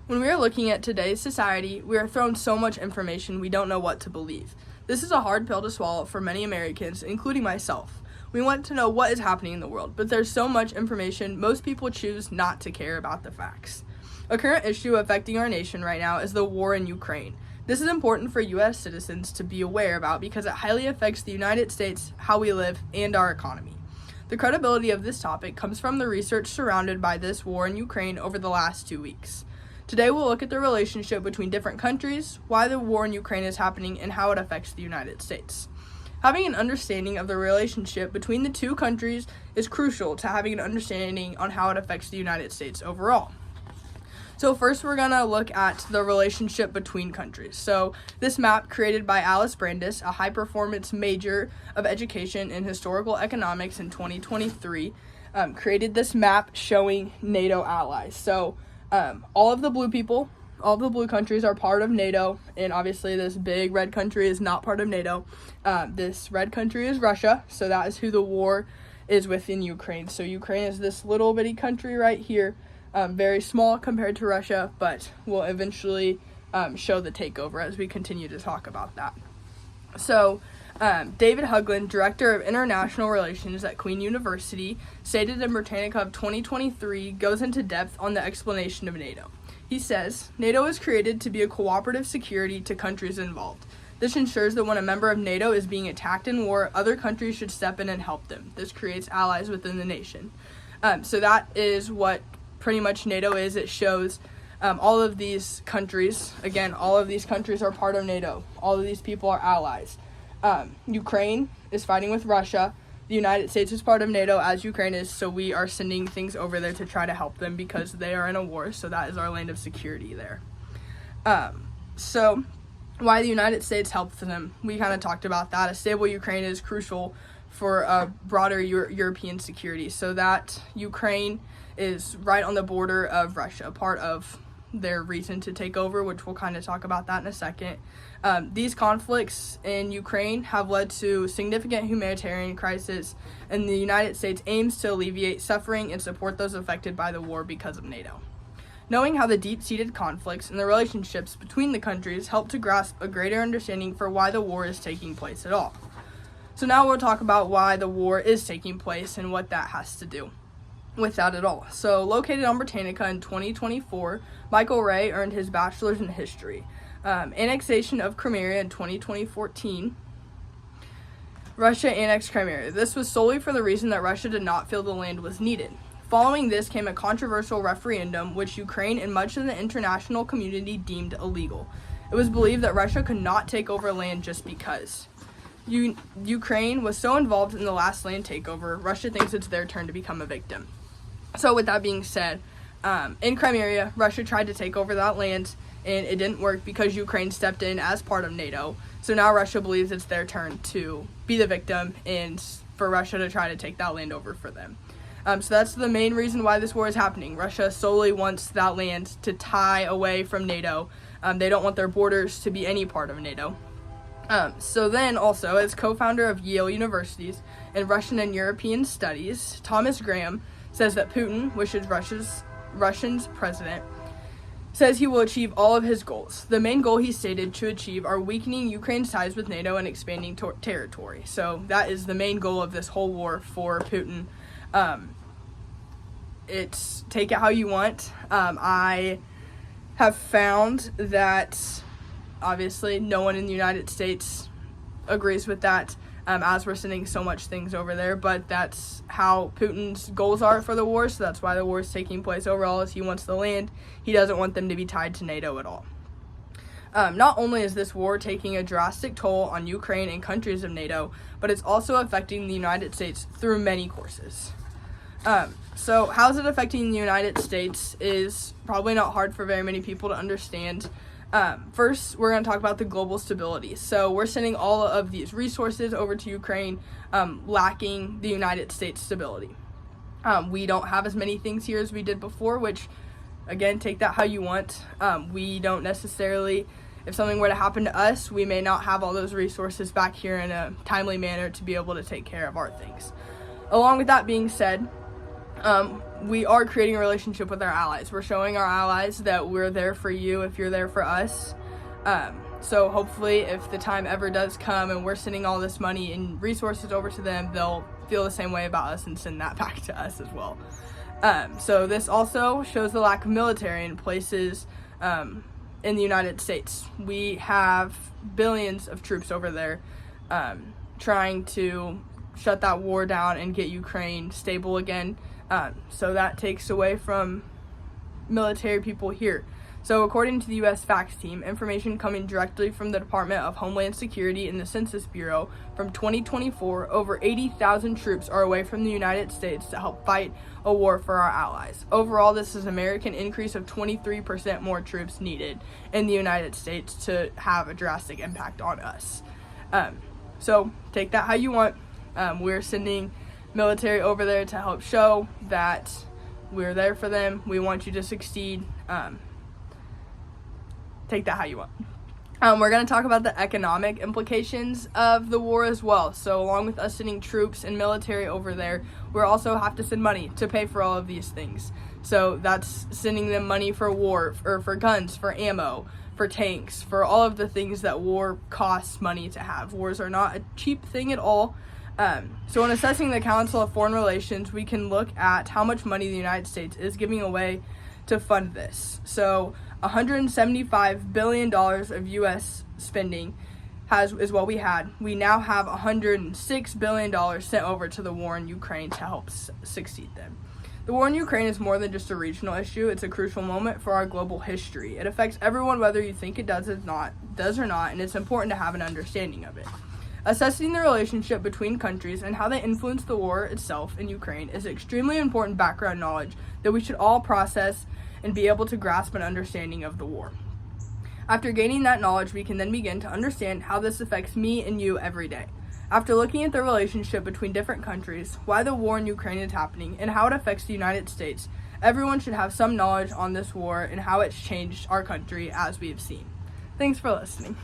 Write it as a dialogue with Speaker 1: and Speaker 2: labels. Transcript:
Speaker 1: When we are looking at today's society, we are thrown so much information we don't know what to believe. This is a hard pill to swallow for many Americans, including myself. We want to know what is happening in the world, but there's so much information, most people choose not to care about the facts. A current issue affecting our nation right now is the war in Ukraine. This is important for U.S. citizens to be aware about because it highly affects the United States, how we live, and our economy. The credibility of this topic comes from the research surrounded by this war in Ukraine over the last 2 weeks. Today we'll look at the relationship between different countries, why the war in Ukraine is happening, and how it affects the United States. Having an understanding of the relationship between the two countries is crucial to having an understanding on how it affects the United States overall. So first we're going to look at the relationship between countries. So this map, created by Alice Brandis, a high-performance major of education in historical economics in 2023, created this map showing NATO allies. So all of the blue countries are part of NATO, and obviously this big red country is not part of NATO. This red country is Russia, so that is who the war is within Ukraine. So Ukraine is this little bitty country right here, very small compared to Russia, but will eventually show the takeover as we continue to talk about that. So David Hugland, Director of International Relations at Queen University, stated in Britannica of 2023, goes into depth on the explanation of NATO. He says, NATO is created to be a cooperative security to countries involved. This ensures that when a member of NATO is being attacked in war, other countries should step in and help them. This creates allies within the nation. So that is what pretty much NATO is. It shows all of these countries, again, all of these countries are part of NATO. All of these people are allies. Ukraine is fighting with Russia. The United States is part of NATO as Ukraine is, so we are sending things over there to try to help them because they are in a war, so that is our land of security there. So why the United States helps them, we kind of talked about that. A stable Ukraine is crucial for a broader European security, so that Ukraine is right on the border of Russia, part of their reason to take over, which we'll kind of talk about that in a second. These conflicts in Ukraine have led to significant humanitarian crisis, and the United States aims to alleviate suffering and support those affected by the war because of NATO. Knowing how the deep-seated conflicts and the relationships between the countries help to grasp a greater understanding for why the war is taking place at all. So now we'll talk about why the war is taking place and what that has to do with that at all. So located on Britannica in 2024, Michael Ray earned his bachelor's in history. Annexation of Crimea in 2014. Russia annexed Crimea. This was solely for the reason that Russia did not feel the land was needed. Following this came a controversial referendum which Ukraine and much of the international community deemed illegal. It was believed that Russia could not take over land just because. Ukraine was so involved in the last land takeover, Russia thinks it's their turn to become a victim. So with that being said, in Crimea, Russia tried to take over that land, and it didn't work because Ukraine stepped in as part of NATO. So now Russia believes it's their turn to be the victim and for Russia to try to take that land over for them. So that's the main reason why this war is happening. Russia solely wants that land to tie away from NATO. They don't want their borders to be any part of NATO. So then also, as co-founder of Yale Universities in Russian and European Studies, Thomas Graham says that Putin, which is Russia's president, says he will achieve all of his goals. The main goal he stated to achieve are weakening Ukraine's ties with NATO and expanding territory. So that is the main goal of this whole war for Putin. It's take it how you want. I have found that obviously no one in the United States agrees with that, as we're sending so much things over there, but that's how Putin's goals are for the war, so that's why the war is taking place overall, is he wants the land. He doesn't want them to be tied to NATO at all. Not only is this war taking a drastic toll on Ukraine and countries of NATO, but it's also affecting the United States through many courses. So how is it affecting the United States is probably not hard for very many people to understand. First, we're going to talk about the global stability. So we're sending all of these resources over to Ukraine, lacking the United States stability. We don't have as many things here as we did before, which, again, take that how you want. We don't necessarily, if something were to happen to us, we may not have all those resources back here in a timely manner to be able to take care of our things. Along with that being said, we are creating a relationship with our allies. We're showing our allies that we're there for you if you're there for us. So hopefully if the time ever does come and we're sending all this money and resources over to them, they'll feel the same way about us and send that back to us as well. So this also shows the lack of military in places in the United States. We have billions of troops over there trying to shut that war down and get Ukraine stable again. So that takes away from military people here. So according to the U.S. Facts Team, information coming directly from the Department of Homeland Security and the Census Bureau from 2024, over 80,000 troops are away from the United States to help fight a war for our allies. Overall, this is an American increase of 23% more troops needed in the United States to have a drastic impact on us. So take that how you want. We're sending military over there to help show that we're there for them. We want you to succeed. Take that how you want. We're going to talk about the economic implications of the war as well. So along with us sending troops and military over there, we also have to send money to pay for all of these things. So that's sending them money for war, or for guns, for ammo, for tanks, for all of the things that war costs money to have. Wars are not a cheap thing at all. So when assessing the Council of Foreign Relations, we can look at how much money the United States is giving away to fund this. So $175 billion of U.S. spending is what we had. We now have $106 billion sent over to the war in Ukraine to help succeed them. The war in Ukraine is more than just a regional issue. It's a crucial moment for our global history. It affects everyone whether you think it does or not, and it's important to have an understanding of it. Assessing the relationship between countries and how they influence the war itself in Ukraine is extremely important background knowledge that we should all process and be able to grasp an understanding of the war. After gaining that knowledge, we can then begin to understand how this affects me and you every day. After looking at the relationship between different countries, why the war in Ukraine is happening, and how it affects the United States, everyone should have some knowledge on this war and how it's changed our country as we have seen. Thanks for listening.